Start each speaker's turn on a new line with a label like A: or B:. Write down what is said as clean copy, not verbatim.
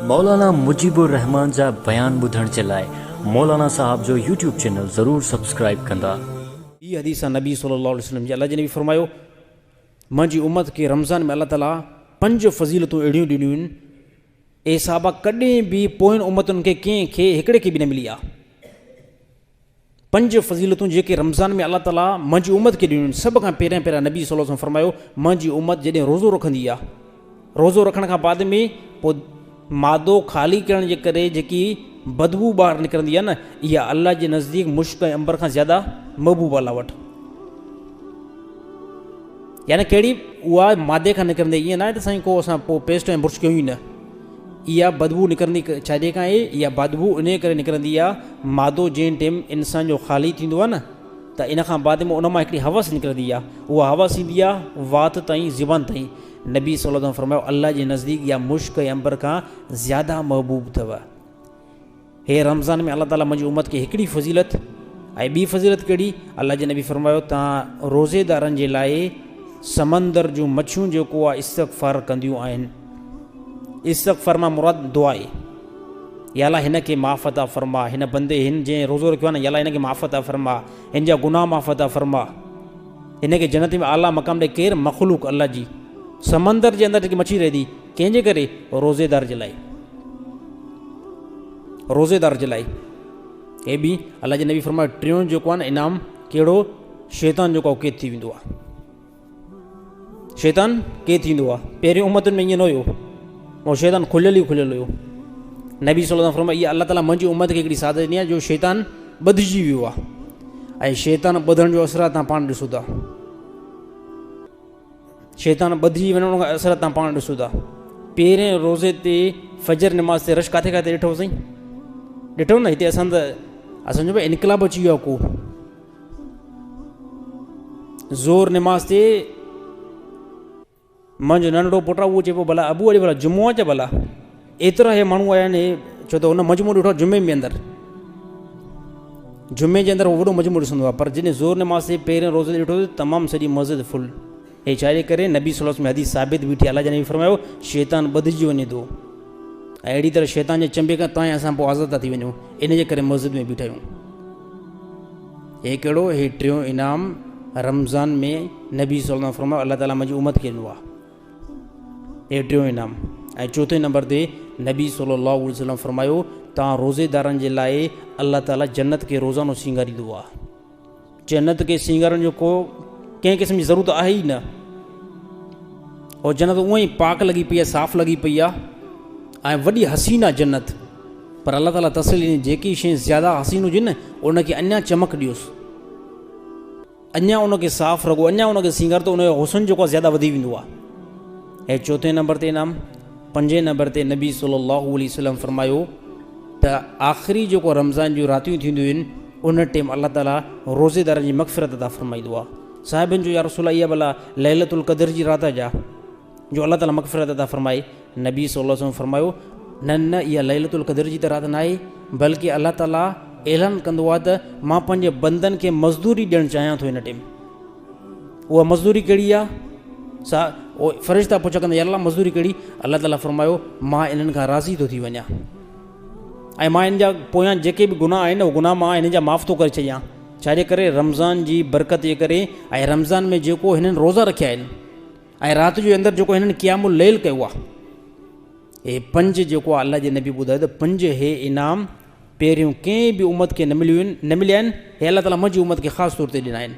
A: मौलाना मुजीबुर रहमान जा बयान ॿुधण जे लाइ मौलाना साहब जो यूट्यूब चैनल ज़रूर सब्सक्राइब कंदा।
B: ये हदीस नबी सल्लल्लाहु अलैहि वसल्लम जी अल्लाह जे नबी फरमायो मुंहिंजी उम्मत खे रमज़ान में अल्लाह ताला 5 फज़ीलतूं अहिड़ियूं ॾिनियूं आहिनि ए साहबा कॾहिं बि पोयनि उम्मतुनि खे कंहिंखे हिकिड़े खे बि न मिली आहे। 5 फज़ीलतूं जेके रमज़ान में अल्लाह ताला मुंहिंजी उम्मत खे ॾिनियूं आहिनि। सभ खां पहिरियां नबी सल्लल्लाहु अलैहि वसल्लम फरमायो मुंहिंजी उम्मत जॾहिं रोज़ो रखंदी आहे, रोज़ो रखण खां बाद में पोइ मादो ख़ाली करण जे करे जेकी बदबू ॿाहिरि निकिरंदी आहे न, इहा अल्लाह जे नज़दीक मुश्क ऐं अंबर खां ज़्यादा महबूब अल्लाह वटि। यानी कहिड़ी उहा मादे खां निकिरंदी, ईअं न आहे त साईं को असां पोइ पेस्ट ऐं बुर्श कयूं ई न, इहा बदबू निकिरंदी छाजे खां आहे? इहा बदबू इन करे निकिरंदी आहे मादो जंहिं टाइम इंसान जो ख़ाली थींदो आहे न, त इन खां बाद में उन मां हिकिड़ी हवस निकिरंदी आहे। उहा हवस ईंदी आहे वात ताईं, ज़िबान ताईं। नबी सल्लल्लाहु अलैहि वसल्लम फरमायो अल्लाह जे नज़दीक इहा मुश्क ऐं अंबर खां ज़्यादा महबूब अथव। हे रमज़ान में अल्लाह ताला मुंहिंजी उम्मत खे हिकिड़ी फज़ीलत ऐं ॿी फज़ीलत कहिड़ी? अल्लाह जे नबी फरमायो तव्हां रोज़ेदारनि जे लाइ समंदर जूं मच्छियूं जेको आहे इस्तग़फ़ार कंदियूं आहिनि। इस्तग़फ़ार मां मुराद दुआ आहे, या अल्लाह हिन खे माफ़ अता फरमा, हिन बंदे हिन जंहिं रोज़ो रखियो आहे न, या अल्लाह हिन खे माफ़ अता फरमा, हिन जा गुनाह माफ़ अता फरमा, हिन खे जन्नत में आला मक़ाम ॾे। केरु? मख़लूक अल्लाह जी समंदर जे अंदरि जेकी मच्छी रहे थी, कंहिंजे करे? रोज़ेदार जे लाइ, रोज़ेदार जे लाइ। हे बि अल्लाह जे नबी फरमायो टियों जेको आहे न इनाम कहिड़ो? शैतान जेको आहे क़ैद थी वेंदो आहे। शैतान क़ैद थींदो आहे। पहिरियों उम्मतुनि में ईअं न हुयो, ऐं शैतान खुलियल ई खुलियल हुयो। नबी सल्लल्लाहु अलैहि वसल्लम फरमायो इहा अल्लाह ताला मुंहिंजी उम्मत खे हिकिड़ी सादत ॾिनी आहे जो शैतान ॿधिजी वियो आहे, ऐं शैतान ॿधण जो असरु तव्हां पाण ॾिसो था। शैतान ॿधिजी वञण खां असरु तव्हां पाण ॾिसो था। पहिरें रोज़े ते फजर नमाज़ ते रश किथे किथे ॾिठो साईं? ॾिठो न? हिते असां त असांजो भई इनकलाब अची वियो आहे। को ज़ोर नमाज़ ते मुंहिंजो नंढड़ो पुटु आहे, उहो चए पियो भला अबू अॼु भला जुमो आहे छा? भला एतिरा हे माण्हू आया आहिनि, छो त हुन मजमू ॾिठो आहे जुमे में अंदरि, जुमे जे अंदरि उहो वॾो मजमू ॾिसंदो आहे। पर जॾहिं ज़ोर नमाज़ ते पहिरें रोज़े ते ॾिठो तमामु सॼी मस्जिद फुल। हे छाजे करे? नबी सल्लल्लाहु अलैहि वसल्लम में हदीस साबित बीठी। अल्लाह जे नबी फरमायो शैतान ॿधिजी वञे थो, ऐं अहिड़ी तरह शैतान जे चंबे खां तव्हां असां पोइ आज़ाद था थी वञूं, इन जे करे मस्जिद में बीठा आहियूं। हे कहिड़ो? हे टियों इनाम रमज़ान में नबी सल्लल्लाहु अलैहि वसल्लम फरमायो अल्लाह ताला मुंहिंजी उम्मत खे ॾिनो आहे। हे टियों इनाम। ऐं चौथे नंबर ते नबी सल्लल्लाहु अलैहि वसल्लम फरमायो तव्हां रोज़ेदारनि जे लाइ अल्लाह ताला जन्नत खे रोज़ानो सींगारींदो आहे। जन्नत खे सींगारण जो को कंहिं क़िस्म जी ज़रूरत आहे ई न। और जन्नत उअं ई पाक लॻी पई आहे, साफ़ु लॻी पई आहे, ऐं वॾी हसीन आहे जन्नत। पर अल्लाह ताला तसली ॾिनी जेकी शइ ज़्यादा हसीन हुजे न उनखे अञा चमक ॾियोसि, अञा उनखे साफ़ु रखो, अञा उनखे सींगार, त उनजो हुस्न जेको आहे ज़्यादा वधी वेंदो आहे। ऐं चौथे नंबर ते इनाम। पंजे नंबर ते नबी सल्लल्लाहु अलैहि वसल्लम फरमायो त आख़िरी जेको रमज़ान जूं रातियूं थींदियूं आहिनि उन टाइम अल्लाह ताला रोज़ेदारनि जी मग़फ़िरत अता फरमाईंदो आहे। साहिबनि जो या रसूल इहा भला लैलतुल क़द्र जी राति जा जो अल्लाह ताला मग़फ़िरत अता फरमाए? नबी सल्लल्लाहु अलैहि वसल्लम फरमायो न न, इहा लैलतुल क़द्र जी त राति न आहे, बल्कि अल्लाह ताला ऐलान कंदो आहे त मां पंहिंजे बंदनि खे मज़दूरी ॾियणु चाहियां थो हिन टाइम। उहा मज़दूरी कहिड़ी आहे? फ़रिश्ता पुछा कंदा या अल्लाह मज़दूरी कहिड़ी? अल्लाह ताला फरमायो मां इन्हनि खां राज़ी थो थी वञा, ऐं मां इन जा पोयां जेके बि गुनाह आहिनि उहे गुनाह मां हिन जा माफ़ थो करे छॾियां। छाजे करे? रमज़ान जी बरकत जे करे, ऐं रमज़ान में जेको हिननि रोज़ा रखिया आहिनि, ऐं राति जे अंदरि जेको हिननि क़ियामुल लैल कयो आहे। हे 5 जेको आहे अल्लाह जे नबी ॿुधायो त 5 हे इनाम पहिरियों कंहिं बि उम्मत खे न मिलिया आहिनि। हे अल्लाह ताला मुंहिंजी उम्मत खे ख़ासि तौर ते ॾिना आहिनि।